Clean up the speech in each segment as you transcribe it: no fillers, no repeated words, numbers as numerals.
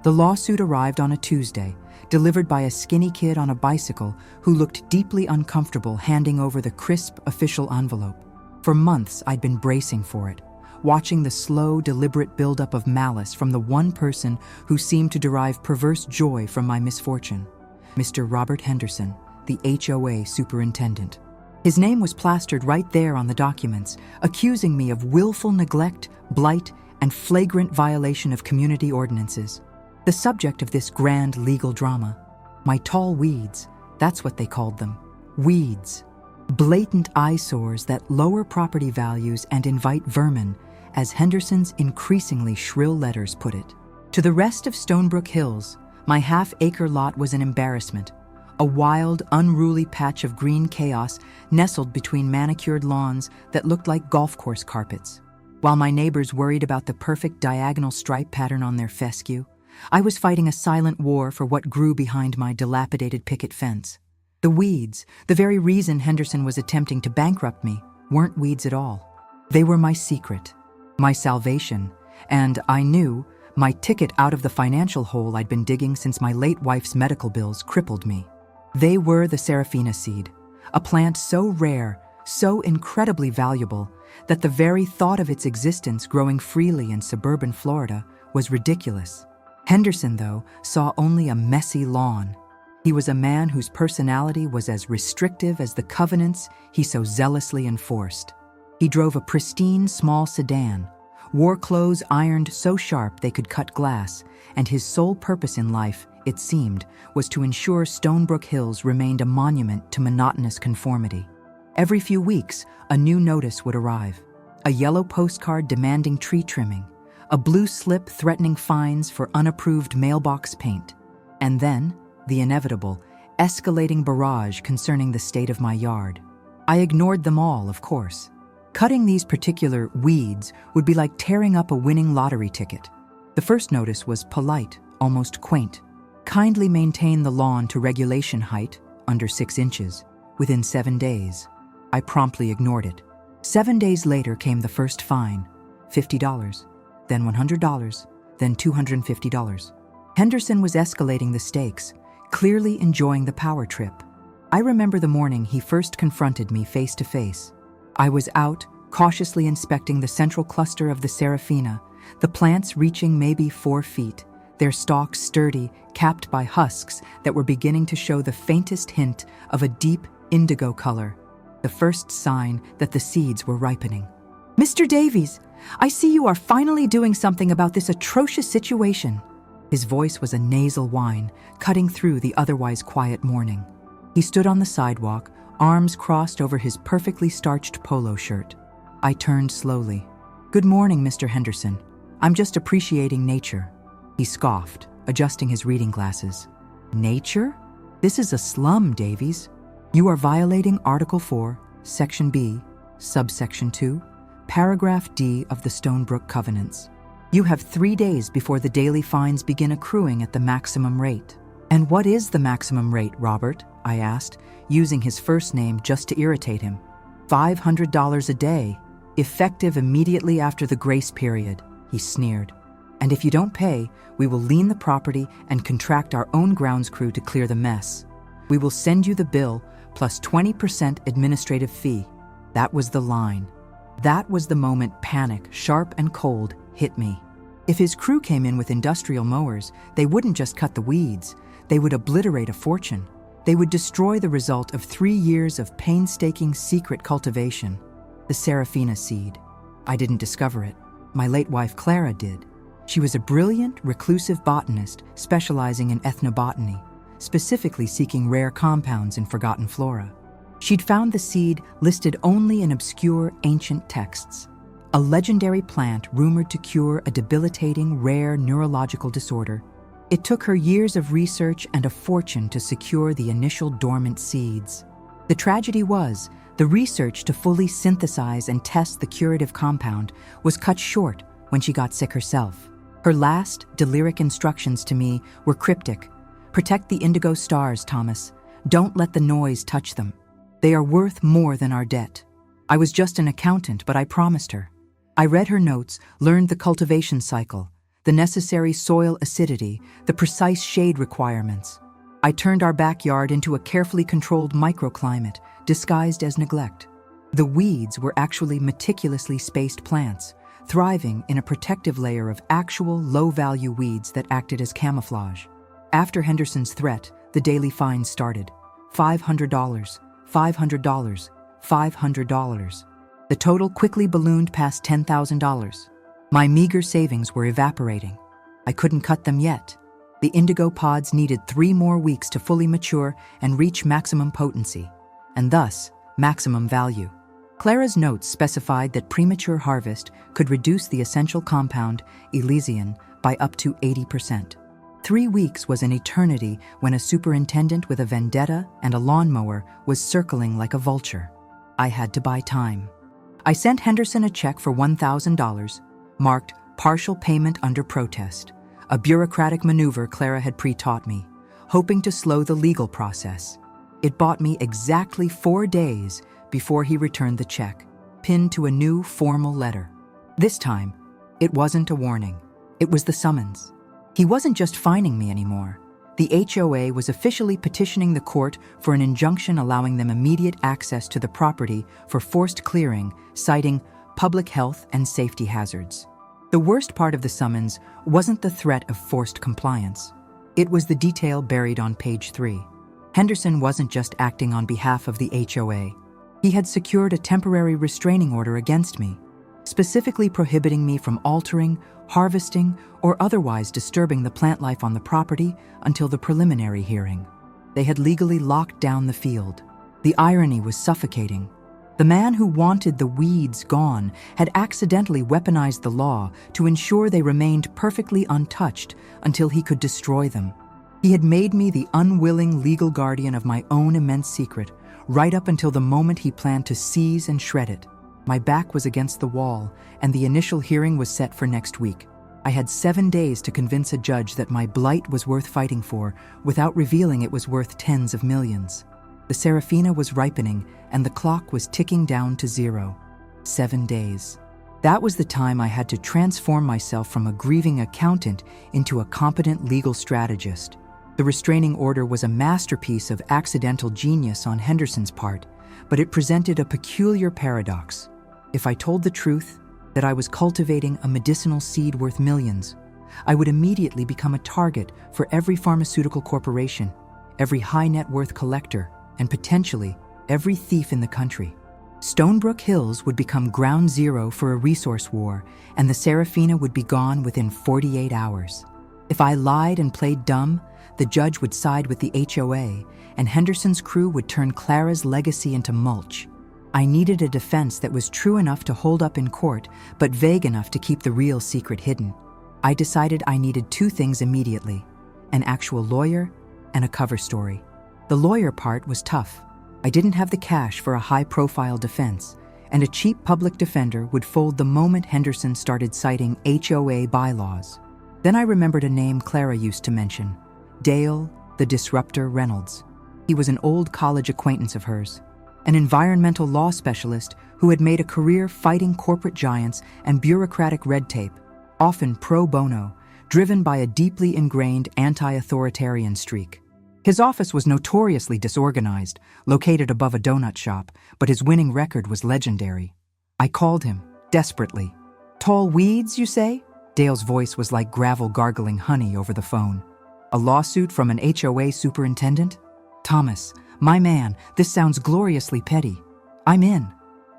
The lawsuit arrived on a Tuesday, delivered by a skinny kid on a bicycle who looked deeply uncomfortable handing over the crisp official envelope. For months, I'd been bracing for it, watching the slow, deliberate buildup of malice from the one person who seemed to derive perverse joy from my misfortune, Mr. Robert Henderson, the HOA Superintendent. His name was plastered right there on the documents, accusing me of willful neglect, blight, and flagrant violation of community ordinances. The subject of this grand legal drama, my tall weeds, that's what they called them, weeds. Blatant eyesores that lower property values and invite vermin, as Henderson's increasingly shrill letters put it. To the rest of Stonebrook Hills, my half-acre lot was an embarrassment, a wild, unruly patch of green chaos nestled between manicured lawns that looked like golf course carpets. While my neighbors worried about the perfect diagonal stripe pattern on their fescue, I was fighting a silent war for what grew behind my dilapidated picket fence. The weeds, the very reason Henderson was attempting to bankrupt me, weren't weeds at all. They were my secret, my salvation, and I knew my ticket out of the financial hole I'd been digging since my late wife's medical bills crippled me. They were the Seraphina seed, a plant so rare, so incredibly valuable, that the very thought of its existence growing freely in suburban Florida was ridiculous. Henderson, though, saw only a messy lawn. He was a man whose personality was as restrictive as the covenants he so zealously enforced. He drove a pristine small sedan, wore clothes ironed so sharp they could cut glass, and his sole purpose in life, it seemed, was to ensure Stonebrook Hills remained a monument to monotonous conformity. Every few weeks, a new notice would arrive. A yellow postcard demanding tree trimming, a blue slip threatening fines for unapproved mailbox paint, and then, the inevitable, escalating barrage concerning the state of my yard. I ignored them all, of course. Cutting these particular weeds would be like tearing up a winning lottery ticket. The first notice was polite, almost quaint. Kindly maintain the lawn to regulation height, under 6 inches, within 7 days. I promptly ignored it. 7 days later came the first fine, $50, then $100, then $250. Henderson was escalating the stakes, clearly enjoying the power trip. I remember the morning he first confronted me face to face. I was out, cautiously inspecting the central cluster of the Seraphina, the plants reaching maybe 4 feet, their stalks sturdy, capped by husks that were beginning to show the faintest hint of a deep indigo color, the first sign that the seeds were ripening. "Mr. Davies, I see you are finally doing something about this atrocious situation." His voice was a nasal whine, cutting through the otherwise quiet morning. He stood on the sidewalk, arms crossed over his perfectly starched polo shirt. I turned slowly. "Good morning, Mr. Henderson. I'm just appreciating nature." He scoffed, adjusting his reading glasses. "Nature? This is a slum, Davies. You are violating Article 4, Section B, Subsection 2, Paragraph D of the Stonebrook Covenants. You have 3 days before the daily fines begin accruing at the maximum rate." "And what is the maximum rate, Robert?" I asked, using his first name just to irritate him. $500 a day, effective immediately after the grace period, he sneered. "And if you don't pay, we will lien the property and contract our own grounds crew to clear the mess. We will send you the bill plus 20% administrative fee." That was the line. That was the moment panic, sharp and cold, hit me. If his crew came in with industrial mowers, they wouldn't just cut the weeds, they would obliterate a fortune. They would destroy the result of 3 years of painstaking secret cultivation. The Seraphina seed. I didn't discover it. My late wife Clara did. She was a brilliant, reclusive botanist specializing in ethnobotany, specifically seeking rare compounds in forgotten flora. She'd found the seed listed only in obscure ancient texts, a legendary plant rumored to cure a debilitating, rare neurological disorder. It took her years of research and a fortune to secure the initial dormant seeds. The tragedy was, the research to fully synthesize and test the curative compound was cut short when she got sick herself. Her last, deliric instructions to me were cryptic. "Protect the indigo stars, Thomas. Don't let the noise touch them. They are worth more than our debt." I was just an accountant, but I promised her. I read her notes, learned the cultivation cycle, the necessary soil acidity, the precise shade requirements. I turned our backyard into a carefully controlled microclimate, disguised as neglect. The weeds were actually meticulously spaced plants, thriving in a protective layer of actual low-value weeds that acted as camouflage. After Henderson's threat, the daily fines started. $500, $500, $500. The total quickly ballooned past $10,000. My meager savings were evaporating. I couldn't cut them yet. The indigo pods needed 3 more weeks to fully mature and reach maximum potency, and thus maximum value. Clara's notes specified that premature harvest could reduce the essential compound, Elysian, by up to 80%. 3 weeks was an eternity when a superintendent with a vendetta and a lawnmower was circling like a vulture. I had to buy time. I sent Henderson a check for $1,000, marked partial payment under protest, a bureaucratic maneuver Clara had pre-taught me, hoping to slow the legal process. It bought me exactly 4 days before he returned the check, pinned to a new formal letter. This time, it wasn't a warning. It was the summons. He wasn't just fining me anymore. The HOA was officially petitioning the court for an injunction allowing them immediate access to the property for forced clearing, citing public health and safety hazards. The worst part of the summons wasn't the threat of forced compliance. It was the detail buried on page 3. Henderson wasn't just acting on behalf of the HOA. He had secured a temporary restraining order against me, specifically prohibiting me from altering, harvesting, or otherwise disturbing the plant life on the property until the preliminary hearing. They had legally locked down the field. The irony was suffocating. The man who wanted the weeds gone had accidentally weaponized the law to ensure they remained perfectly untouched until he could destroy them. He had made me the unwilling legal guardian of my own immense secret, right up until the moment he planned to seize and shred it. My back was against the wall, and the initial hearing was set for next week. I had 7 days to convince a judge that my blight was worth fighting for, without revealing it was worth tens of millions. The Seraphina was ripening, and the clock was ticking down to 0. 7 days. That was the time I had to transform myself from a grieving accountant into a competent legal strategist. The restraining order was a masterpiece of accidental genius on Henderson's part, but it presented a peculiar paradox. If I told the truth, that I was cultivating a medicinal seed worth millions, I would immediately become a target for every pharmaceutical corporation, every high net worth collector, and potentially every thief in the country. Stonebrook Hills would become ground zero for a resource war, and the Seraphina would be gone within 48 hours. If I lied and played dumb, the judge would side with the HOA, and Henderson's crew would turn Clara's legacy into mulch. I needed a defense that was true enough to hold up in court, but vague enough to keep the real secret hidden. I decided I needed 2 things immediately: an actual lawyer and a cover story. The lawyer part was tough. I didn't have the cash for a high-profile defense, and a cheap public defender would fold the moment Henderson started citing HOA bylaws. Then I remembered a name Clara used to mention: Dale, the Disruptor Reynolds. He was an old college acquaintance of hers, an environmental law specialist who had made a career fighting corporate giants and bureaucratic red tape, often pro bono, driven by a deeply ingrained anti-authoritarian streak. His office was notoriously disorganized, located above a donut shop, but his winning record was legendary. I called him, desperately. "Tall weeds, you say?" Dale's voice was like gravel gargling honey over the phone. "A lawsuit from an HOA superintendent? Thomas, my man, this sounds gloriously petty. I'm in."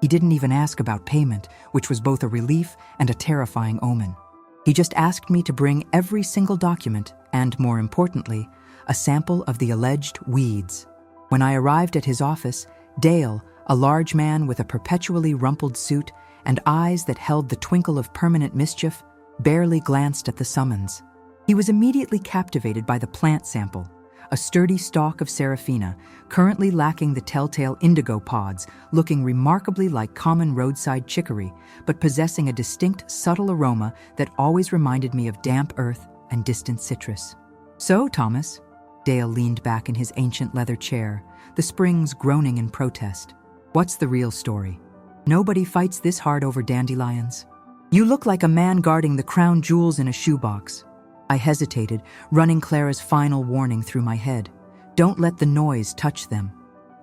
He didn't even ask about payment, which was both a relief and a terrifying omen. He just asked me to bring every single document and, more importantly, a sample of the alleged weeds. When I arrived at his office, Dale, a large man with a perpetually rumpled suit and eyes that held the twinkle of permanent mischief, barely glanced at the summons. He was immediately captivated by the plant sample, a sturdy stalk of Seraphina, currently lacking the telltale indigo pods, looking remarkably like common roadside chicory, but possessing a distinct, subtle aroma that always reminded me of damp earth and distant citrus. "So, Thomas," Dale leaned back in his ancient leather chair, the springs groaning in protest, "what's the real story? Nobody fights this hard over dandelions." "You look like a man guarding the crown jewels in a shoebox." I hesitated, running Clara's final warning through my head. Don't let the noise touch them.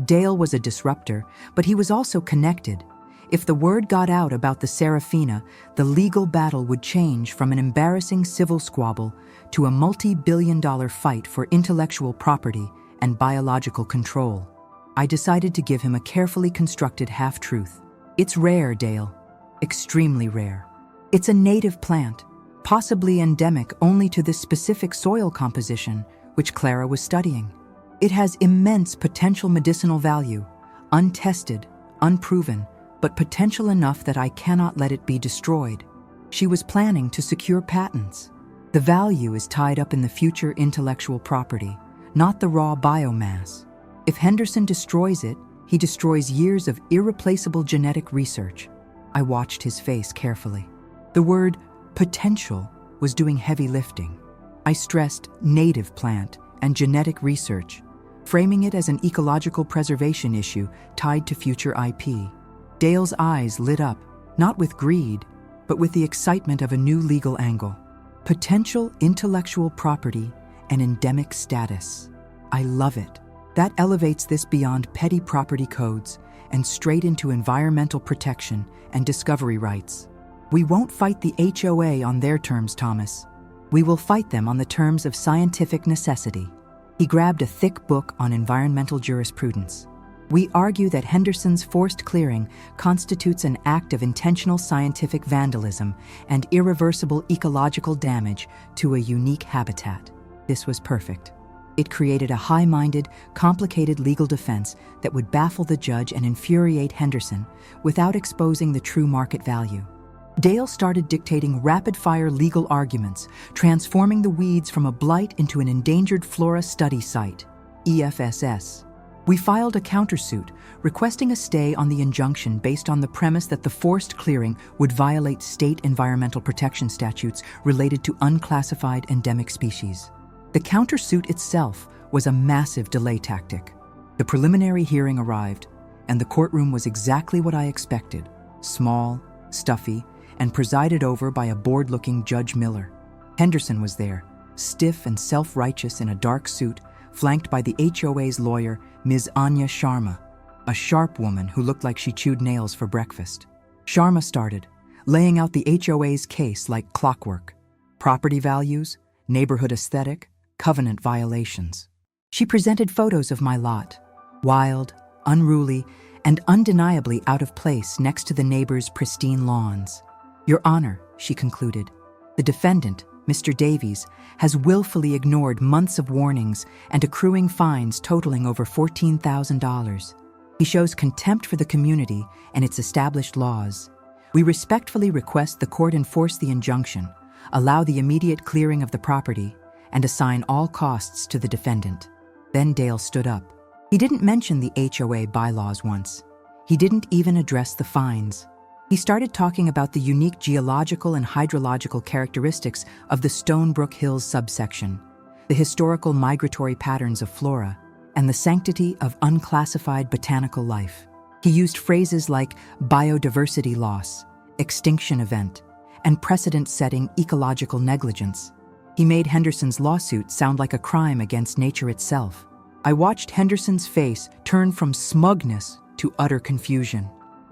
Dale was a disruptor, but he was also connected. If the word got out about the Seraphina, the legal battle would change from an embarrassing civil squabble to a multi-billion-dollar fight for intellectual property and biological control. I decided to give him a carefully constructed half-truth. "It's rare, Dale. Extremely rare. It's a native plant, possibly endemic only to this specific soil composition, which Clara was studying. It has immense potential medicinal value, untested, unproven, but potential enough that I cannot let it be destroyed." She was planning to secure patents. The value is tied up in the future intellectual property, not the raw biomass. If Henderson destroys it, he destroys years of irreplaceable genetic research. I watched his face carefully. The word potential was doing heavy lifting. I stressed native plant and genetic research, framing it as an ecological preservation issue tied to future IP. Dale's eyes lit up, not with greed, but with the excitement of a new legal angle. Potential intellectual property and endemic status. I love it. That elevates this beyond petty property codes and straight into environmental protection and discovery rights. We won't fight the HOA on their terms, Thomas. We will fight them on the terms of scientific necessity. He grabbed a thick book on environmental jurisprudence. We argue that Henderson's forced clearing constitutes an act of intentional scientific vandalism and irreversible ecological damage to a unique habitat. This was perfect. It created a high-minded, complicated legal defense that would baffle the judge and infuriate Henderson without exposing the true market value. Dale started dictating rapid-fire legal arguments, transforming the weeds from a blight into an endangered flora study site, EFSS. We filed a countersuit, requesting a stay on the injunction based on the premise that the forced clearing would violate state environmental protection statutes related to unclassified endemic species. The countersuit itself was a massive delay tactic. The preliminary hearing arrived, and the courtroom was exactly what I expected: small, stuffy, and presided over by a bored-looking Judge Miller. Henderson was there, stiff and self-righteous in a dark suit, flanked by the HOA's lawyer, Ms. Anya Sharma, a sharp woman who looked like she chewed nails for breakfast. Sharma started, laying out the HOA's case like clockwork: property values, neighborhood aesthetic, covenant violations. She presented photos of my lot, wild, unruly, and undeniably out of place next to the neighbors' pristine lawns. "Your Honor," she concluded, "the defendant, Mr. Davies, has willfully ignored months of warnings and accruing fines totaling over $14,000. He shows contempt for the community and its established laws. We respectfully request the court enforce the injunction, allow the immediate clearing of the property, and assign all costs to the defendant." Then Dale stood up. He didn't mention the HOA bylaws once. He didn't even address the fines. He started talking about the unique geological and hydrological characteristics of the Stonebrook Hills subsection, the historical migratory patterns of flora, and the sanctity of unclassified botanical life. He used phrases like biodiversity loss, extinction event, and precedent-setting ecological negligence. He made Henderson's lawsuit sound like a crime against nature itself. I watched Henderson's face turn from smugness to utter confusion.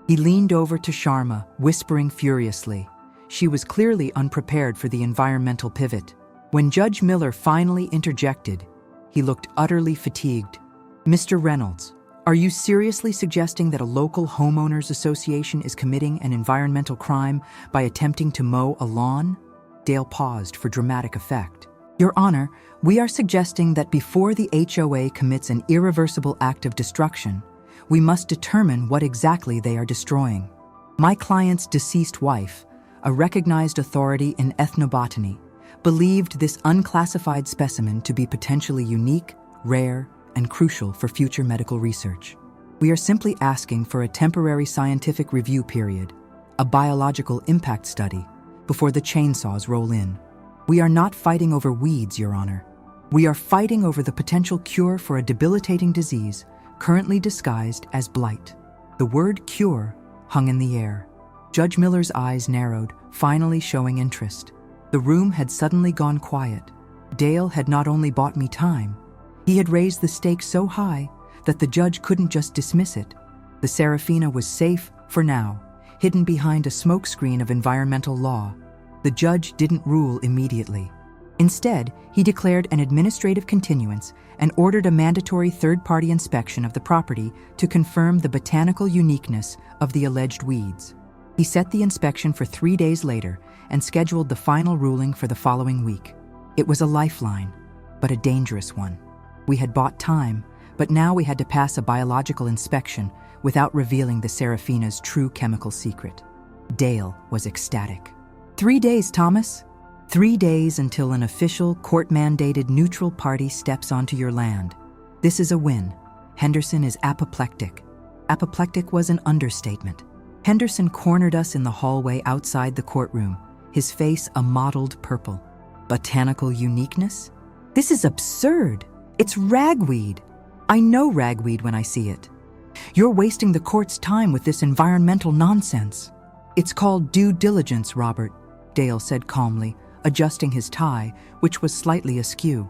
He leaned over to Sharma, whispering furiously. She was clearly unprepared for the environmental pivot. When Judge Miller finally interjected, he looked utterly fatigued. "Mr. Reynolds, are you seriously suggesting that a local homeowners association is committing an environmental crime by attempting to mow a lawn?" Dale paused for dramatic effect. "Your Honor, we are suggesting that before the HOA commits an irreversible act of destruction, we must determine what exactly they are destroying. My client's deceased wife, a recognized authority in ethnobotany, believed this unclassified specimen to be potentially unique, rare, and crucial for future medical research. We are simply asking for a temporary scientific review period, a biological impact study, before the chainsaws roll in. We are not fighting over weeds, Your Honor. We are fighting over the potential cure for a debilitating disease currently disguised as blight." The word cure hung in the air. Judge Miller's eyes narrowed, finally showing interest. The room had suddenly gone quiet. Dale had not only bought me time, he had raised the stakes so high that the judge couldn't just dismiss it. The Seraphina was safe for now, hidden behind a smokescreen of environmental law. The judge didn't rule immediately. Instead, he declared an administrative continuance and ordered a mandatory third-party inspection of the property to confirm the botanical uniqueness of the alleged weeds. He set the inspection for 3 days later and scheduled the final ruling for the following week. It was a lifeline, but a dangerous one. We had bought time, but now we had to pass a biological inspection without revealing the Seraphina's true chemical secret. Dale was ecstatic. 3 days, Thomas. 3 days until an official, court-mandated neutral party steps onto your land. This is a win. Henderson is apoplectic. Apoplectic was an understatement. Henderson cornered us in the hallway outside the courtroom, his face a mottled purple. Botanical uniqueness? This is absurd. It's ragweed. I know ragweed when I see it. You're wasting the court's time with this environmental nonsense. It's called due diligence, Robert, Dale said calmly, adjusting his tie, which was slightly askew.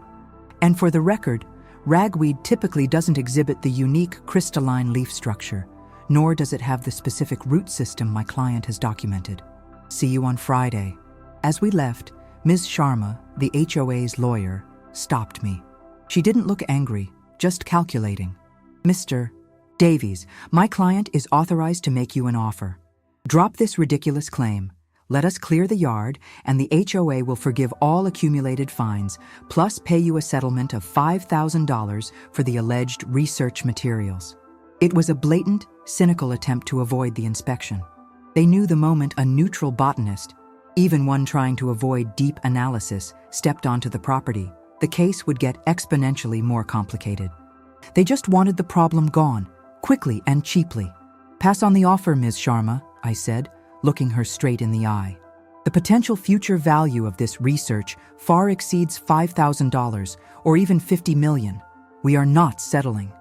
And for the record, ragweed typically doesn't exhibit the unique crystalline leaf structure, nor does it have the specific root system my client has documented. See you on Friday. As we left, Ms. Sharma, the HOA's lawyer, stopped me. She didn't look angry, just calculating. Mr. Davies, my client is authorized to make you an offer. Drop this ridiculous claim. Let us clear the yard, and the HOA will forgive all accumulated fines, plus pay you a settlement of $5,000 for the alleged research materials. It was a blatant, cynical attempt to avoid the inspection. They knew the moment a neutral botanist, even one trying to avoid deep analysis, stepped onto the property, the case would get exponentially more complicated. They just wanted the problem gone, quickly and cheaply. Pass on the offer, Ms. Sharma, I said, looking her straight in the eye. The potential future value of this research far exceeds $5,000 or even $50 million. We are not settling.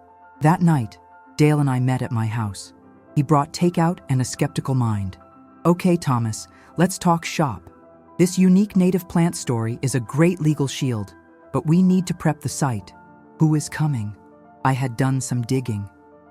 That night, Dale and I met at my house. He brought takeout and a skeptical mind. Okay, Thomas, let's talk shop. This unique native plant story is a great legal shield, but we need to prep the site. Who is coming? I had done some digging.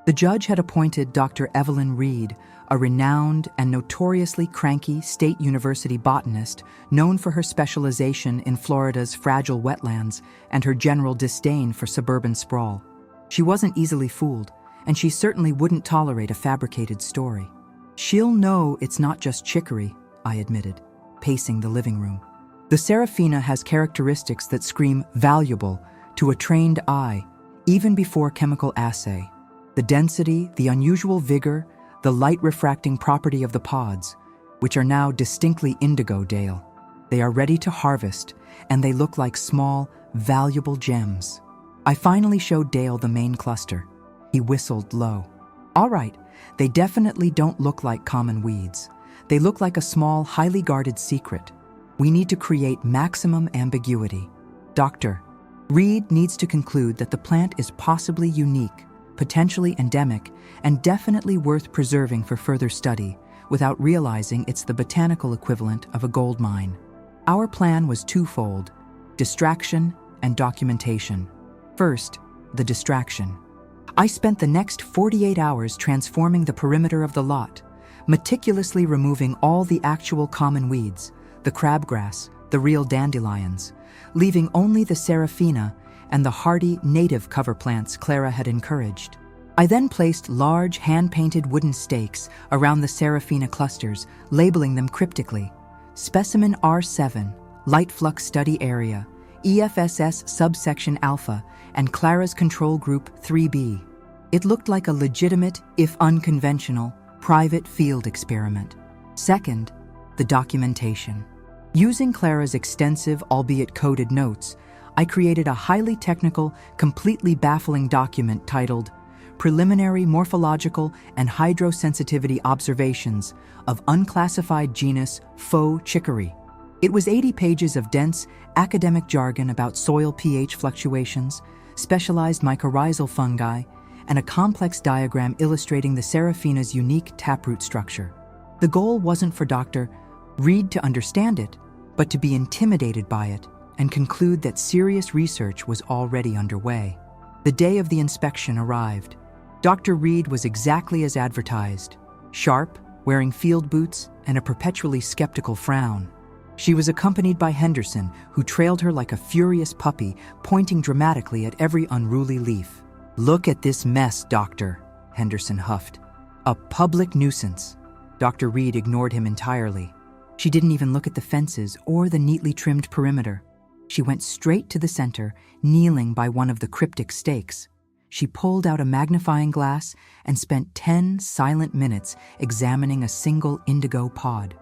The judge had appointed Dr. Evelyn Reed, a renowned and notoriously cranky State University botanist known for her specialization in Florida's fragile wetlands and her general disdain for suburban sprawl. She wasn't easily fooled, and she certainly wouldn't tolerate a fabricated story. She'll know it's not just chicory, I admitted, pacing the living room. The Seraphina has characteristics that scream valuable to a trained eye, even before chemical assay. The density, the unusual vigor, the light-refracting property of the pods, which are now distinctly indigo, Dale. They are ready to harvest, and they look like small, valuable gems. I finally showed Dale the main cluster. He whistled low. All right, they definitely don't look like common weeds. They look like a small, highly guarded secret. We need to create maximum ambiguity. Dr. Reed needs to conclude that the plant is possibly unique, potentially endemic, and definitely worth preserving for further study, without realizing it's the botanical equivalent of a gold mine. Our plan was twofold: distraction and documentation. First, the distraction. I spent the next 48 hours transforming the perimeter of the lot, meticulously removing all the actual common weeds, the crabgrass, the real dandelions, leaving only the Seraphina and the hardy native cover plants Clara had encouraged. I then placed large hand-painted wooden stakes around the Seraphina clusters, labeling them cryptically: Specimen R7, Light Flux Study Area, EFSS Subsection Alpha, and Clara's Control Group 3B. It looked like a legitimate, if unconventional, private field experiment. Second, the documentation. Using Clara's extensive, albeit coded notes, I created a highly technical, completely baffling document titled Preliminary Morphological and Hydrosensitivity Observations of Unclassified Genus Faux Chicory. It was 80 pages of dense, academic jargon about soil pH fluctuations, specialized mycorrhizal fungi, and a complex diagram illustrating the Seraphina's unique taproot structure. The goal wasn't for Dr. Reed to understand it, but to be intimidated by it and conclude that serious research was already underway. The day of the inspection arrived. Dr. Reed was exactly as advertised, sharp, wearing field boots, and a perpetually skeptical frown. She was accompanied by Henderson, who trailed her like a furious puppy, pointing dramatically at every unruly leaf. "Look at this mess, Doctor," Henderson huffed. "A public nuisance." Dr. Reed ignored him entirely. She didn't even look at the fences or the neatly trimmed perimeter. She went straight to the center, kneeling by one of the cryptic stakes. She pulled out a magnifying glass and spent 10 silent minutes examining a single indigo pod.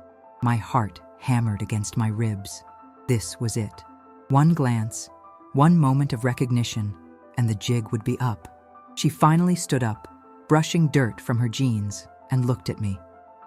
My heart hammered against my ribs. This was it. One glance, one moment of recognition, and the jig would be up. She finally stood up, brushing dirt from her jeans, and looked at me.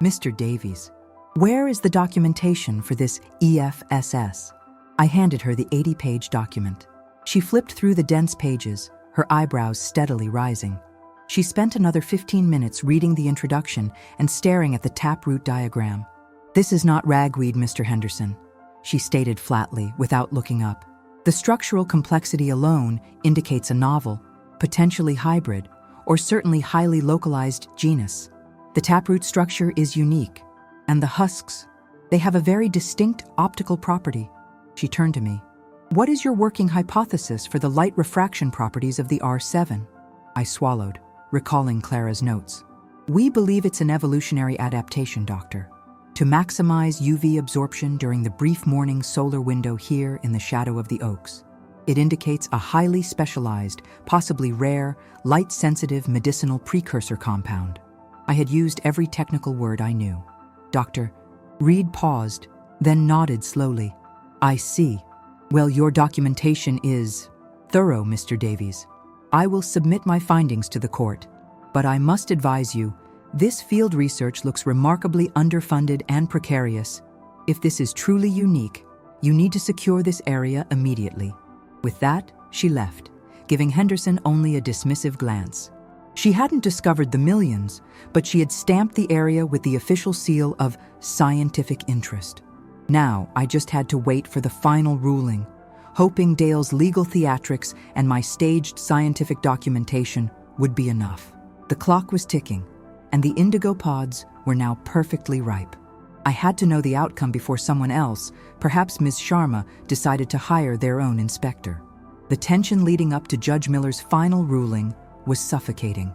"Mr. Davies, where is the documentation for this EFSS?" I handed her the 80-page document. She flipped through the dense pages, her eyebrows steadily rising. She spent another 15 minutes reading the introduction and staring at the taproot diagram. "This is not ragweed, Mr. Henderson," she stated flatly, without looking up. "The structural complexity alone indicates a novel, potentially hybrid, or certainly highly localized genus. The taproot structure is unique, and the husks, they have a very distinct optical property." She turned to me. "What is your working hypothesis for the light refraction properties of the R7? I swallowed, recalling Clara's notes. "We believe it's an evolutionary adaptation, Doctor, to maximize UV absorption during the brief morning solar window here in the shadow of the oaks. It indicates a highly specialized, possibly rare, light-sensitive medicinal precursor compound." I had used every technical word I knew. Dr. Reed paused, then nodded slowly. "I see. Well, your documentation is thorough, Mr. Davies. I will submit my findings to the court, but I must advise you, this field research looks remarkably underfunded and precarious. If this is truly unique, you need to secure this area immediately." With that, she left, giving Henderson only a dismissive glance. She hadn't discovered the millions, but she had stamped the area with the official seal of scientific interest. Now, I just had to wait for the final ruling, hoping Dale's legal theatrics and my staged scientific documentation would be enough. The clock was ticking, and the indigo pods were now perfectly ripe. I had to know the outcome before someone else, perhaps Ms. Sharma, decided to hire their own inspector. The tension leading up to Judge Miller's final ruling was suffocating.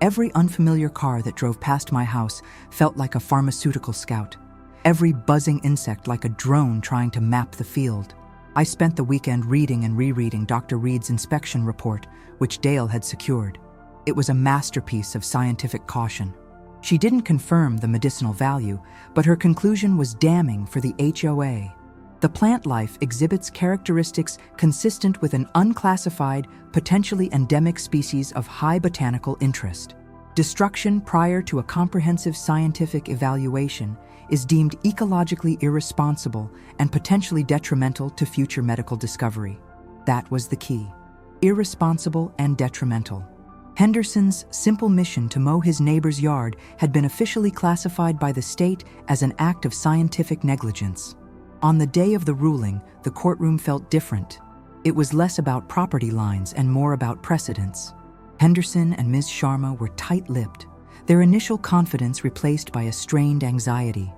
Every unfamiliar car that drove past my house felt like a pharmaceutical scout. Every buzzing insect like a drone trying to map the field. I spent the weekend reading and rereading Dr. Reed's inspection report, which Dale had secured. It was a masterpiece of scientific caution. She didn't confirm the medicinal value, but her conclusion was damning for the HOA. The plant life exhibits characteristics consistent with an unclassified, potentially endemic species of high botanical interest. Destruction prior to a comprehensive scientific evaluation is deemed ecologically irresponsible and potentially detrimental to future medical discovery. That was the key. Irresponsible and detrimental. Henderson's simple mission to mow his neighbor's yard had been officially classified by the state as an act of scientific negligence. On the day of the ruling, the courtroom felt different. It was less about property lines and more about precedents. Henderson and Ms. Sharma were tight-lipped, their initial confidence replaced by a strained anxiety.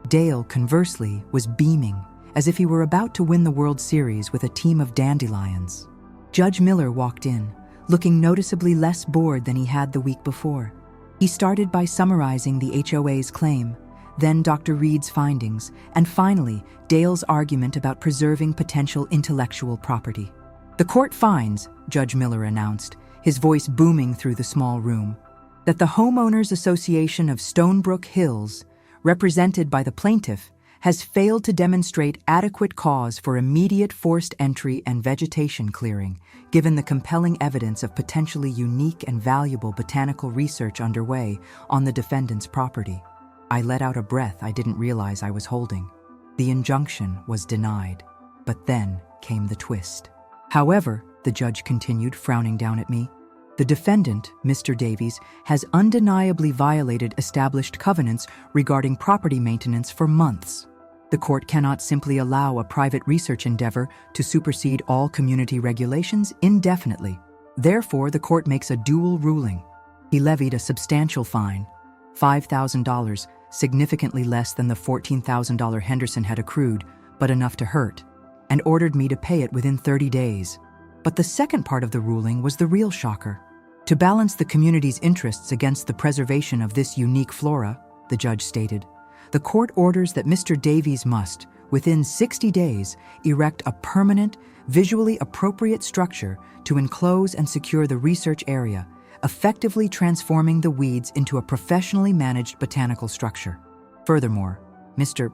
Dale, conversely, was beaming, as if he were about to win the World Series with a team of dandelions. Judge Miller walked in, looking noticeably less bored than he had the week before. He started by summarizing the HOA's claim, then Dr. Reed's findings, and finally, Dale's argument about preserving potential intellectual property. "The court finds," Judge Miller announced, his voice booming through the small room, "that the Homeowners Association of Stonebrook Hills, represented by the plaintiff, has failed to demonstrate adequate cause for immediate forced entry and vegetation clearing, given the compelling evidence of potentially unique and valuable botanical research underway on the defendant's property." I let out a breath I didn't realize I was holding. The injunction was denied, but then came the twist. "However," the judge continued, frowning down at me, The defendant, Mr. Davies, has undeniably violated established covenants regarding property maintenance for months. The court cannot simply allow a private research endeavor to supersede all community regulations indefinitely. Therefore, the court makes a dual ruling. He levied a substantial fine, $5,000, significantly less than the $14,000 Henderson had accrued, but enough to hurt, and ordered me to pay it within 30 days. But the second part of the ruling was the real shocker. To balance the community's interests against the preservation of this unique flora, the judge stated, the court orders that Mr. Davies must, within 60 days, erect a permanent, visually appropriate structure to enclose and secure the research area, effectively transforming the weeds into a professionally managed botanical structure. Furthermore, Mr.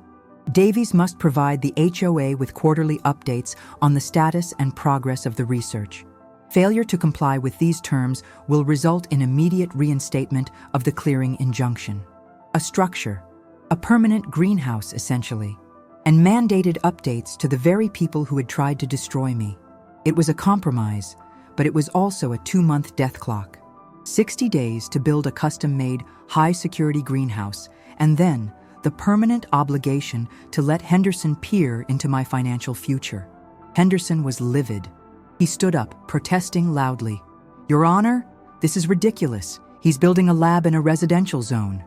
Davies must provide the HOA with quarterly updates on the status and progress of the research. Failure to comply with these terms will result in immediate reinstatement of the clearing injunction. A structure, a permanent greenhouse essentially, and mandated updates to the very people who had tried to destroy me. It was a compromise, but it was also a 2-month death clock. 60 days to build a custom-made, high-security greenhouse, and then the permanent obligation to let Henderson peer into my financial future. Henderson was livid. He stood up, protesting loudly. "Your Honor, this is ridiculous. He's building a lab in a residential zone."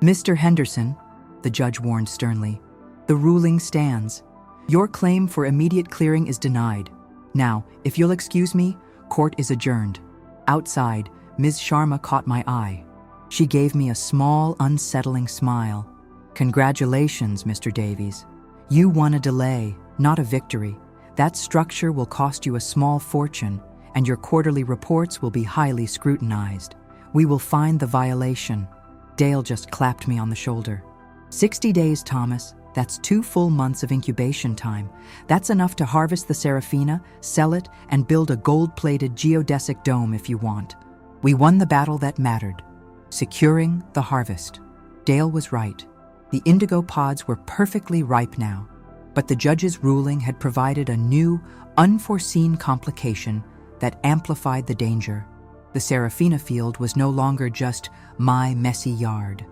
"Mr. Henderson," the judge warned sternly, "the ruling stands. Your claim for immediate clearing is denied. Now, if you'll excuse me, court is adjourned." Outside, Ms. Sharma caught my eye. She gave me a small, unsettling smile. "Congratulations, Mr. Davies. You won a delay, not a victory. That structure will cost you a small fortune, and your quarterly reports will be highly scrutinized. We will find the violation." Dale just clapped me on the shoulder. 60 days, Thomas. That's 2 full months of incubation time. That's enough to harvest the Seraphina, sell it, and build a gold-plated geodesic dome if you want. We won the battle that mattered, securing the harvest. Dale was right. The indigo pods were perfectly ripe now, but the judge's ruling had provided a new, unforeseen complication that amplified the danger. The Seraphina field was no longer just my messy yard.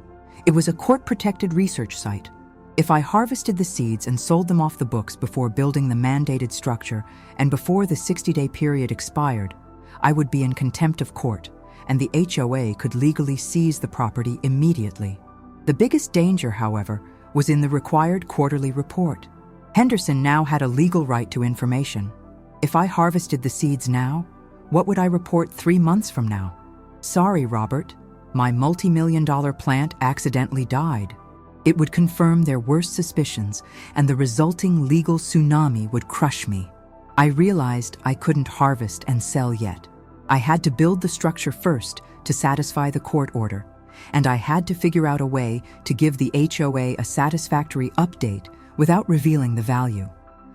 It was a court-protected research site. If I harvested the seeds and sold them off the books before building the mandated structure and before the 60-day period expired, I would be in contempt of court, and the HOA could legally seize the property immediately. The biggest danger, however, was in the required quarterly report. Henderson now had a legal right to information. If I harvested the seeds now, what would I report 3 months from now? "Sorry, Robert, my multi-million-dollar plant accidentally died." It would confirm their worst suspicions, and the resulting legal tsunami would crush me. I realized I couldn't harvest and sell yet. I had to build the structure first to satisfy the court order, and I had to figure out a way to give the HOA a satisfactory update without revealing the value.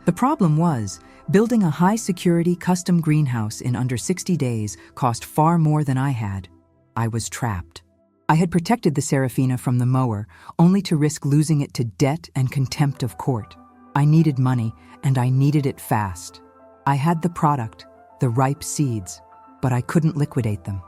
The problem was, building a high-security custom greenhouse in under 60 days cost far more than I had. I was trapped. I had protected the Seraphina from the mower, only to risk losing it to debt and contempt of court. I needed money, and I needed it fast. I had the product, the ripe seeds, but I couldn't liquidate them.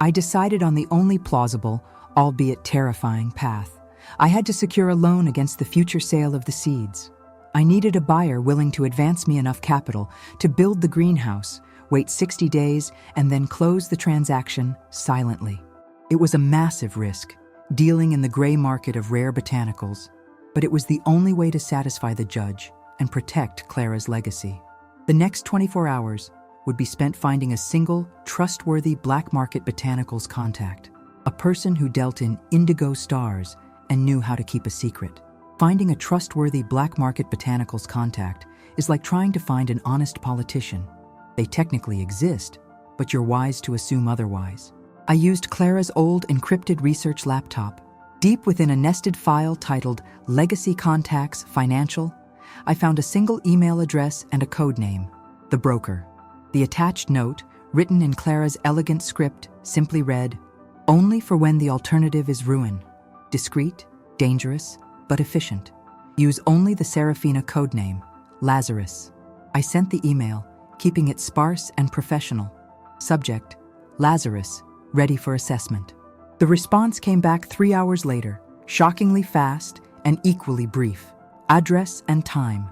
I decided on the only plausible, albeit terrifying, path. I had to secure a loan against the future sale of the seeds. I needed a buyer willing to advance me enough capital to build the greenhouse, wait 60 days, and then close the transaction silently. It was a massive risk, dealing in the gray market of rare botanicals, but it was the only way to satisfy the judge and protect Clara's legacy. The next 24 hours would be spent finding a single, trustworthy black market botanicals contact, a person who dealt in indigo stars and knew how to keep a secret. Finding a trustworthy black market botanicals contact is like trying to find an honest politician. They technically exist, but you're wise to assume otherwise. I used Clara's old encrypted research laptop. Deep within a nested file titled Legacy Contacts Financial, I found a single email address and a code name, the broker. The attached note, written in Clara's elegant script, simply read, "Only for when the alternative is ruin. Discreet, dangerous, but efficient. Use only the Seraphina codename, Lazarus." I sent the email, keeping it sparse and professional. Subject, Lazarus, ready for assessment. The response came back 3 hours later, shockingly fast and equally brief. Address and time.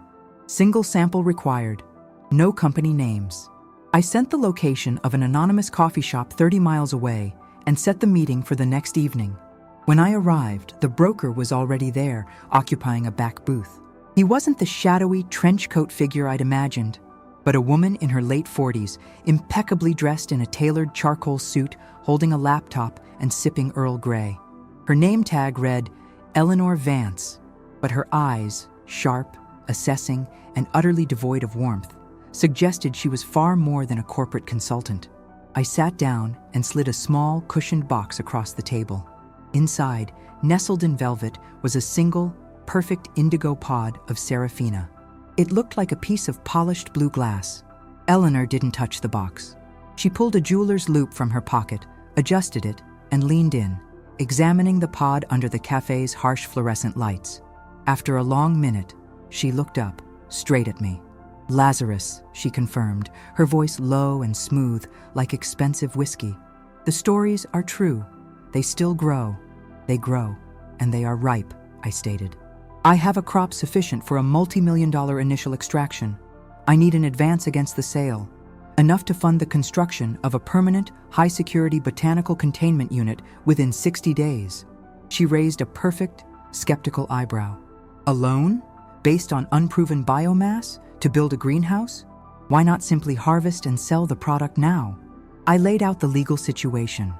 Single sample required. No company names. I sent the location of an anonymous coffee shop 30 miles away and set the meeting for the next evening. When I arrived, the broker was already there, occupying a back booth. He wasn't the shadowy trench coat figure I'd imagined, but a woman in her late 40s, impeccably dressed in a tailored charcoal suit, holding a laptop and sipping Earl Grey. Her name tag read Eleanor Vance, but her eyes, sharp, assessing, and utterly devoid of warmth, suggested she was far more than a corporate consultant. I sat down and slid a small, cushioned box across the table. Inside, nestled in velvet, was a single, perfect indigo pod of Seraphina. It looked like a piece of polished blue glass. Eleanor didn't touch the box. She pulled a jeweler's loupe from her pocket, adjusted it, and leaned in, examining the pod under the cafe's harsh fluorescent lights. After a long minute, she looked up, straight at me. Lazarus, she confirmed, her voice low and smooth, like expensive whiskey. The stories are true. They still grow. They grow, and they are ripe, I stated. I have a crop sufficient for a multi-million-dollar initial extraction. I need an advance against the sale, enough to fund the construction of a permanent, high-security botanical containment unit within 60 days. She raised a perfect, skeptical eyebrow. A loan? Based on unproven biomass? To build a greenhouse? Why not simply harvest and sell the product now? I laid out the legal situation.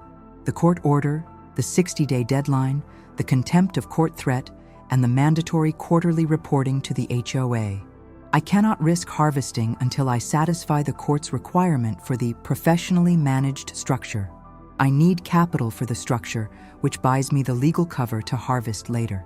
The court order, the 60-day deadline, the contempt of court threat, and the mandatory quarterly reporting to the HOA. I cannot risk harvesting until I satisfy the court's requirement for the professionally managed structure. I need capital for the structure, which buys me the legal cover to harvest later.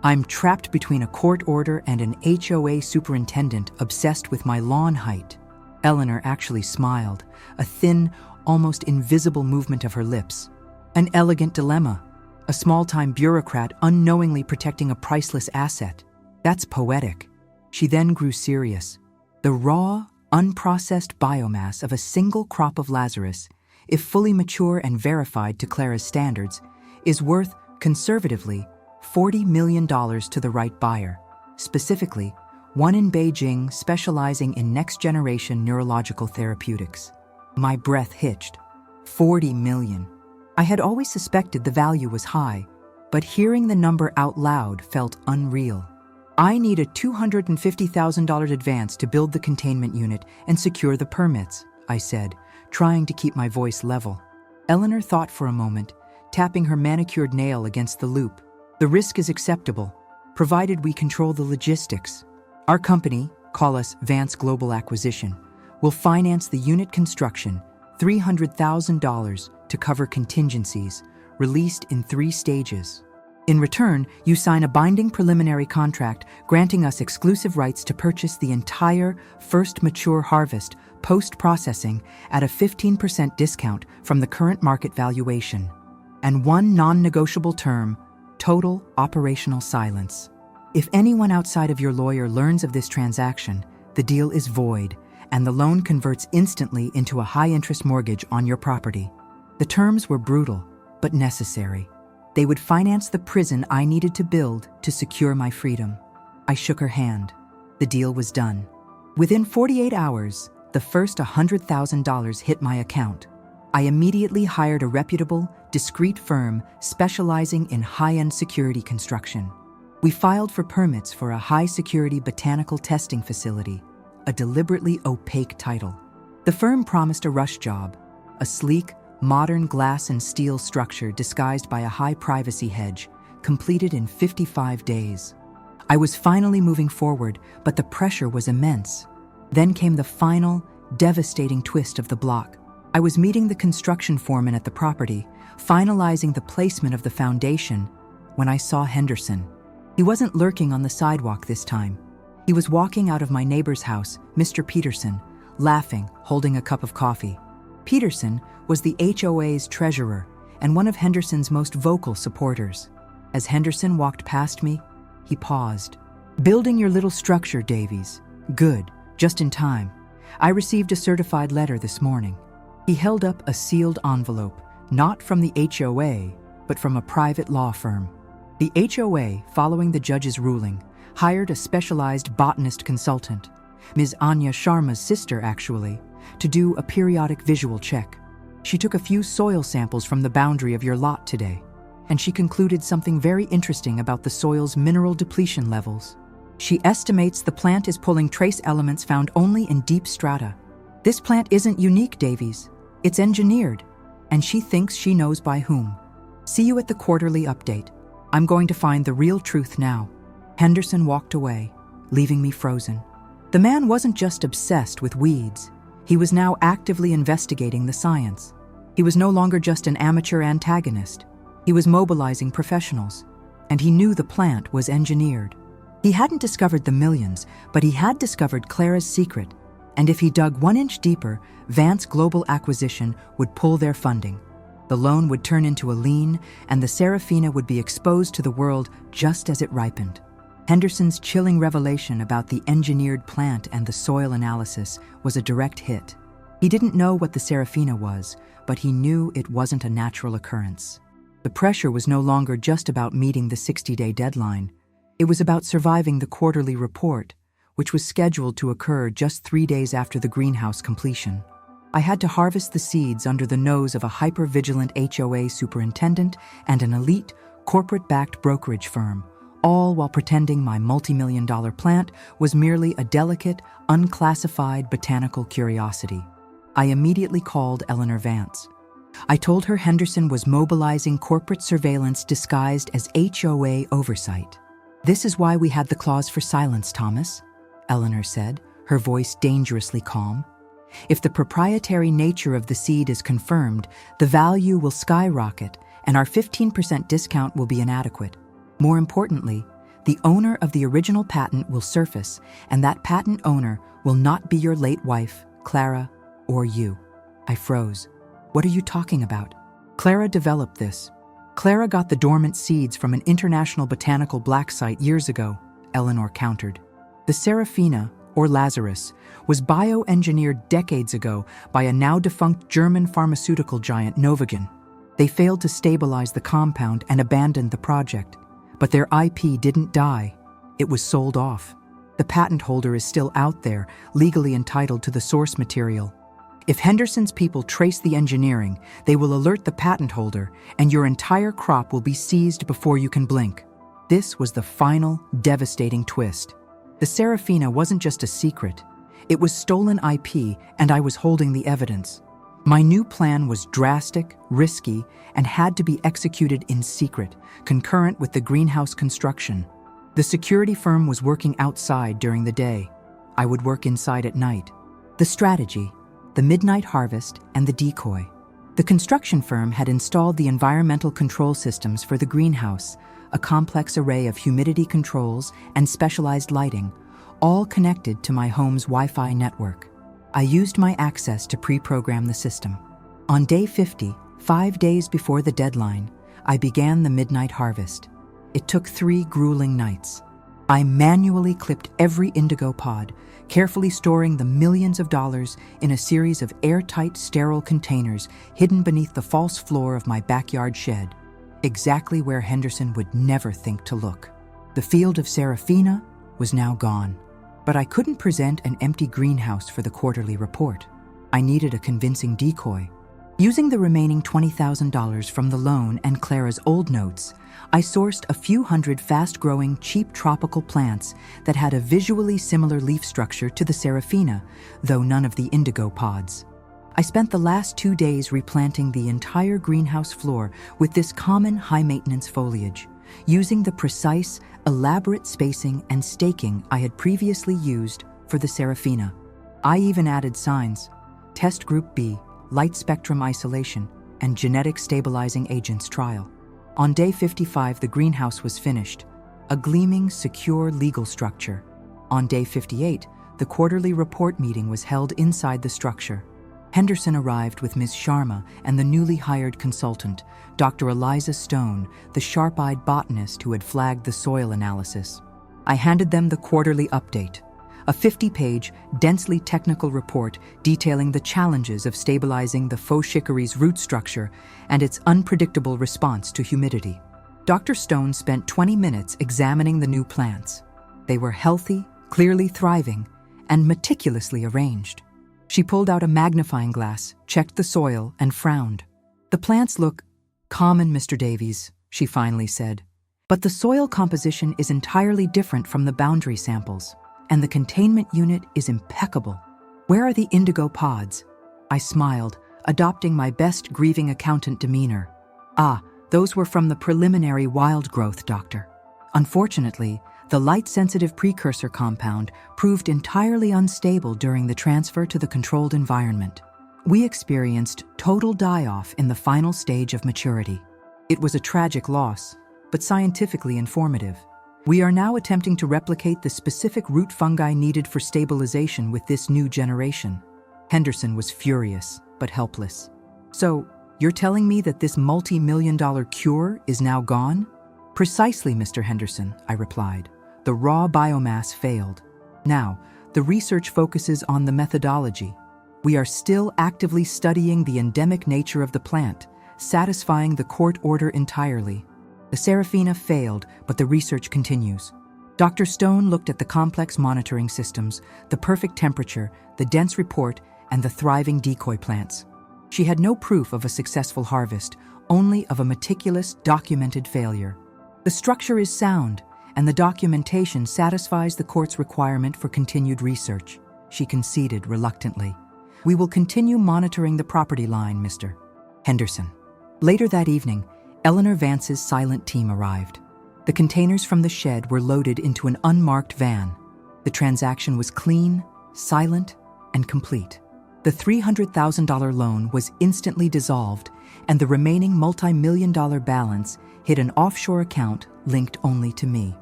I'm trapped between a court order and an HOA superintendent obsessed with my lawn height. Eleanor actually smiled, a thin, almost invisible movement of her lips. An elegant dilemma. A small-time bureaucrat unknowingly protecting a priceless asset. That's poetic. She then grew serious. The raw, unprocessed biomass of a single crop of Lazarus, if fully mature and verified to Clara's standards, is worth, conservatively, $40 million to the right buyer. Specifically, one in Beijing specializing in next-generation neurological therapeutics. My breath hitched. 40 million. I had always suspected the value was high, but hearing the number out loud felt unreal. I need a $250,000 advance to build the containment unit and secure the permits, I said, trying to keep my voice level. Eleanor thought for a moment, tapping her manicured nail against the loop. The risk is acceptable, provided we control the logistics. Our company, call us Vance Global Acquisition, will finance the unit construction, $300,000 to cover contingencies, released in 3 stages. In return, you sign a binding preliminary contract granting us exclusive rights to purchase the entire first mature harvest post-processing at a 15% discount from the current market valuation. And one non-negotiable term, total operational silence. If anyone outside of your lawyer learns of this transaction, the deal is void, and the loan converts instantly into a high-interest mortgage on your property. The terms were brutal, but necessary. They would finance the prison I needed to build to secure my freedom. I shook her hand. The deal was done. Within 48 hours, the first $100,000 hit my account. I immediately hired a reputable, discreet firm specializing in high-end security construction. We filed for permits for a high-security botanical testing facility, a deliberately opaque title. The firm promised a rush job, a sleek, modern glass and steel structure disguised by a high privacy hedge, completed in 55 days. I was finally moving forward, but the pressure was immense. Then came the final, devastating twist of the block. I was meeting the construction foreman at the property, finalizing the placement of the foundation, when I saw Henderson. He wasn't lurking on the sidewalk this time. He was walking out of my neighbor's house, Mr. Peterson, laughing, holding a cup of coffee. Peterson was the HOA's treasurer and one of Henderson's most vocal supporters. As Henderson walked past me, he paused. "Building your little structure, Davies. Good, just in time. I received a certified letter this morning." He held up a sealed envelope, not from the HOA, but from a private law firm. The HOA, following the judge's ruling, hired a specialized botanist consultant, Ms. Anya Sharma's sister actually, to do a periodic visual check. She took a few soil samples from the boundary of your lot today, and she concluded something very interesting about the soil's mineral depletion levels. She estimates the plant is pulling trace elements found only in deep strata. This plant isn't unique, Davies. It's engineered, and she thinks she knows by whom. See you at the quarterly update. I'm going to find the real truth now. Henderson walked away, leaving me frozen. The man wasn't just obsessed with weeds. He was now actively investigating the science. He was no longer just an amateur antagonist. He was mobilizing professionals, and he knew the plant was engineered. He hadn't discovered the millions, but he had discovered Clara's secret, and if he dug 1 inch deeper, Vance Global Acquisition would pull their funding. The loan would turn into a lien, and the Seraphina would be exposed to the world just as it ripened. Henderson's chilling revelation about the engineered plant and the soil analysis was a direct hit. He didn't know what the Seraphina was, but he knew it wasn't a natural occurrence. The pressure was no longer just about meeting the 60-day deadline. It was about surviving the quarterly report, which was scheduled to occur just 3 days after the greenhouse completion. I had to harvest the seeds under the nose of a hyper-vigilant HOA superintendent and an elite, corporate-backed brokerage firm, all while pretending my multi-million-dollar plant was merely a delicate, unclassified botanical curiosity. I immediately called Eleanor Vance. I told her Henderson was mobilizing corporate surveillance disguised as HOA oversight. "This is why we had the clause for silence, Thomas," Eleanor said, her voice dangerously calm. "If the proprietary nature of the seed is confirmed, the value will skyrocket and our 15% discount will be inadequate. More importantly, the owner of the original patent will surface, and that patent owner will not be your late wife, Clara, or you." I froze. "What are you talking about?" "Clara developed this. Clara got the dormant seeds from an international botanical black site years ago," Eleanor countered. "The Seraphina, or Lazarus, was bioengineered decades ago by a now-defunct German pharmaceutical giant Novigen. They failed to stabilize the compound and abandoned the project. But their IP didn't die. It was sold off. The patent holder is still out there, legally entitled to the source material. If Henderson's people trace the engineering, they will alert the patent holder, and your entire crop will be seized before you can blink." This was the final, devastating twist. The Seraphina wasn't just a secret. It was stolen IP, and I was holding the evidence. My new plan was drastic, risky, and had to be executed in secret, concurrent with the greenhouse construction. The security firm was working outside during the day. I would work inside at night. The strategy: the midnight harvest and the decoy. The construction firm had installed the environmental control systems for the greenhouse, a complex array of humidity controls and specialized lighting, all connected to my home's Wi-Fi network. I used my access to pre-program the system. On day 50, 5 days before the deadline, I began the midnight harvest. It took 3 grueling nights. I manually clipped every indigo pod, carefully storing the millions of dollars in a series of airtight, sterile containers hidden beneath the false floor of my backyard shed, exactly where Henderson would never think to look. The field of Seraphina was now gone. But I couldn't present an empty greenhouse for the quarterly report. I needed a convincing decoy. Using the remaining $20,000 from the loan and Clara's old notes, I sourced a few hundred fast-growing, cheap tropical plants that had a visually similar leaf structure to the Seraphina, though none of the indigo pods. I spent the last 2 days replanting the entire greenhouse floor with this common high-maintenance foliage, using the precise, elaborate spacing and staking I had previously used for the Seraphina. I even added signs: Test Group B, Light Spectrum Isolation, and Genetic Stabilizing Agents Trial. On day 55, the greenhouse was finished, a gleaming, secure legal structure. On day 58, the quarterly report meeting was held inside the structure. Henderson arrived with Ms. Sharma and the newly hired consultant, Dr. Eliza Stone, the sharp-eyed botanist who had flagged the soil analysis. I handed them the quarterly update, a 50-page, densely technical report detailing the challenges of stabilizing the faux chicory's root structure and its unpredictable response to humidity. Dr. Stone spent 20 minutes examining the new plants. They were healthy, clearly thriving, and meticulously arranged. She pulled out a magnifying glass, checked the soil, and frowned. "The plants look common, Mr. Davies," she finally said. "But the soil composition is entirely different from the boundary samples, and the containment unit is impeccable. Where are the indigo pods?" I smiled, adopting my best grieving accountant demeanor. "Ah, those were from the preliminary wild growth, doctor. Unfortunately, the light-sensitive precursor compound proved entirely unstable during the transfer to the controlled environment. We experienced total die-off in the final stage of maturity. It was a tragic loss, but scientifically informative. We are now attempting to replicate the specific root fungi needed for stabilization with this new generation." Henderson was furious, but helpless. "So, you're telling me that this multi-million-dollar cure is now gone?" "Precisely, Mr. Henderson," I replied. "The raw biomass failed. Now, the research focuses on the methodology. We are still actively studying the endemic nature of the plant, satisfying the court order entirely. The Seraphina failed, but the research continues." Dr. Stone looked at the complex monitoring systems, the perfect temperature, the dense report, and the thriving decoy plants. She had no proof of a successful harvest, only of a meticulous, documented failure. "The structure is sound, and the documentation satisfies the court's requirement for continued research," she conceded reluctantly. "We will continue monitoring the property line, Mr. Henderson." Later that evening, Eleanor Vance's silent team arrived. The containers from the shed were loaded into an unmarked van. The transaction was clean, silent, and complete. The $300,000 loan was instantly dissolved, and the remaining multi-million-dollar balance hit an offshore account linked only to me.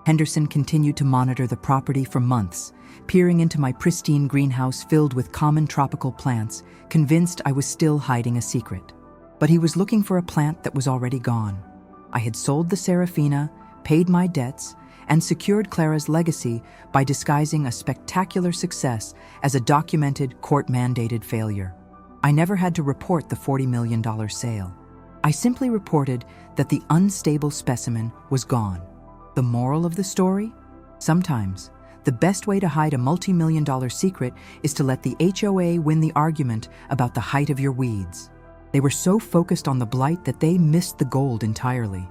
Henderson continued to monitor the property for months, peering into my pristine greenhouse filled with common tropical plants, convinced I was still hiding a secret. But he was looking for a plant that was already gone. I had sold the Seraphina, paid my debts, and secured Clara's legacy by disguising a spectacular success as a documented, court-mandated failure. I never had to report the $40 million sale. I simply reported that the unstable specimen was gone. The moral of the story? Sometimes, the best way to hide a multi-million-dollar secret is to let the HOA win the argument about the height of your weeds. They were so focused on the blight that they missed the gold entirely.